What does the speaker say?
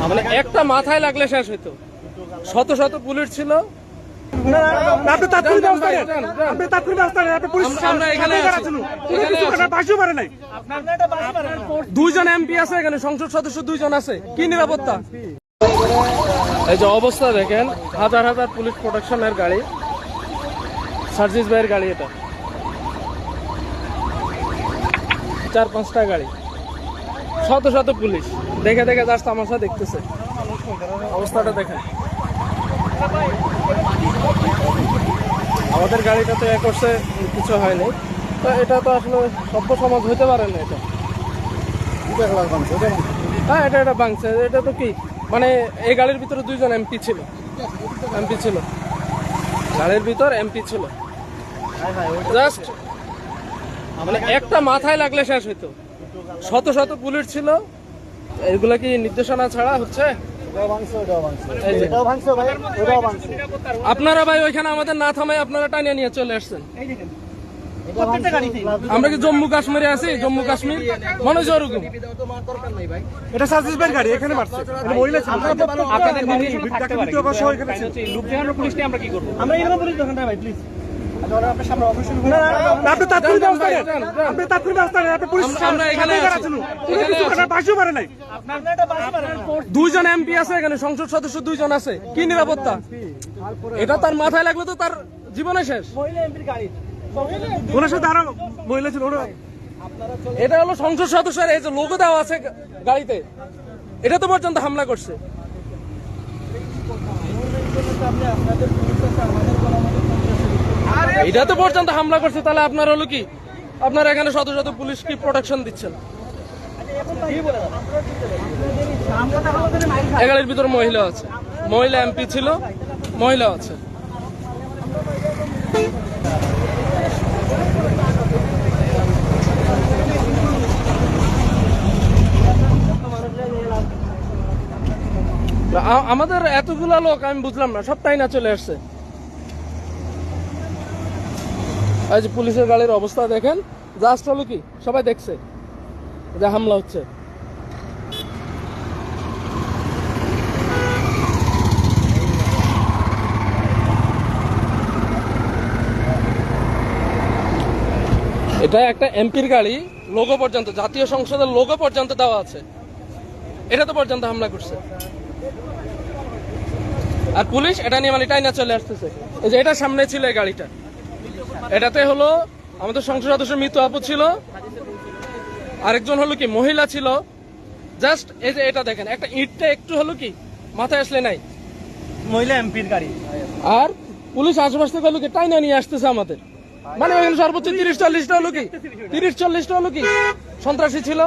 মানে একটা মাথায় লাগলে শেষ হইতো। শত শত পুলিশ ছিল। দুইজন এমপি আছে এখানে, সংসদ সদস্য দুইজন আছে, কি নিরাপত্তা? এই যে অবস্থা দেখেন, হাজার হাজার পুলিশ প্রোটেকশনের গাড়ি, সার্জিস ভাইয়ের গাড়ি, এটা 4-5টা গাড়ি, শত শত পুলিশ দেখে দেখে যার তামাশা দেখতেছে। অবস্থাটা দেখেন। আমাদের গাড়িটা তো করছে, কিছু হয়নি, তো এটা তো আসলে সভ্য সমাজ হইতে পারে না। এটা হ্যাঁ, এটা ভাঙছে। এটা তো কি মানে এই গাড়ির ভিতরে দুইজন এমপি ছিল, গাড়ির ভিতর এমপি ছিল। জাস্ট মানে একটা মাথায় লাগলে শেষ হইতো। শত শত পুলিশ ছিল। এগুলা কি নির্দেশনা ছাড়া হচ্ছে? আপনারা ভাই ওইখানে আমাদের না থামায় আপনারা টানিয়ে নিয়ে চলে আসছেন। আমরা কি জম্মু কাশ্মীরে আছি? জম্মু কাশ্মীর মনে হয় ওরকম। এটা সার্জিস ভাইয়ের গাড়ি, এখানে মারছে। এটা মহিলা ছিল। আপনাদের নির্দেশনা থাকতে পারে। লোক দেখানো পুলিশ নিয়ে আমরা কি করব? আমরা এরকম পুলিশ দোকানটা ভাই প্লিজ। আপনি তাৎক্ষণিক ব্যবস্থা নেন। দুইজন এমপি আছে এখানে, সংসদ সদস্য দুইজন আছে, কি নিরাপত্তা? এটা তার মাথায় লাগলে তো তার জীবনে শেষ। ওনার সাথে আরো মহিলা ছিল। এটা হলো সংসদ সদস্যের এই যে লোগো দেওয়া আছে গাড়িতে, এটা তো পর্যন্ত হামলা করছে। এটা তো পর্যন্ত হামলা করছে, তাহলে আপনার হলো কি? আপনার এখানে শত শত পুলিশ কি প্রোটেকশন দিচ্ছেন? এই গাড়ির ভিতরে মহিলা আছে, মহিলা এমপি ছিল, মহিলা আছে। আমাদের এতগুলা লোক আমি বুঝলাম না, সবটাই না চলে আসছে। এই যে পুলিশের গাড়ির অবস্থা দেখেন, জাস্ট হলো কি সবাই দেখছে যে হামলা হচ্ছে। এটা একটা এমপির গাড়ি, লোগো পর্যন্ত, জাতীয় সংসদের লোগো পর্যন্ত দেওয়া আছে, এটা তো পর্যন্ত হামলা করছে। আর পুলিশ এটা নিয়ে মানে টাইনা চলে আসতেছে। এই যে এটা সামনে ছিল এই গাড়িটা, এটাতে হলো আমাদের সংসদ সদস্য মিতু আপু ছিল, আরেকজন হলো কি মহিলা ছিল। জাস্ট এই যে এটা দেখেন, একটা ইটটা একটু হলো কি মাথায় আসলে নাই, মহিলা এমপির গাড়ি। আর পুলিশ আশেপাশ থেকে হলো কি টাইনা নিয়ে আসতেছে আমাদের। মানে ওখানে সর্বোচ্চ 30-40টা হলো কি, 30-40টা হলো কি সন্ত্রাসী ছিল।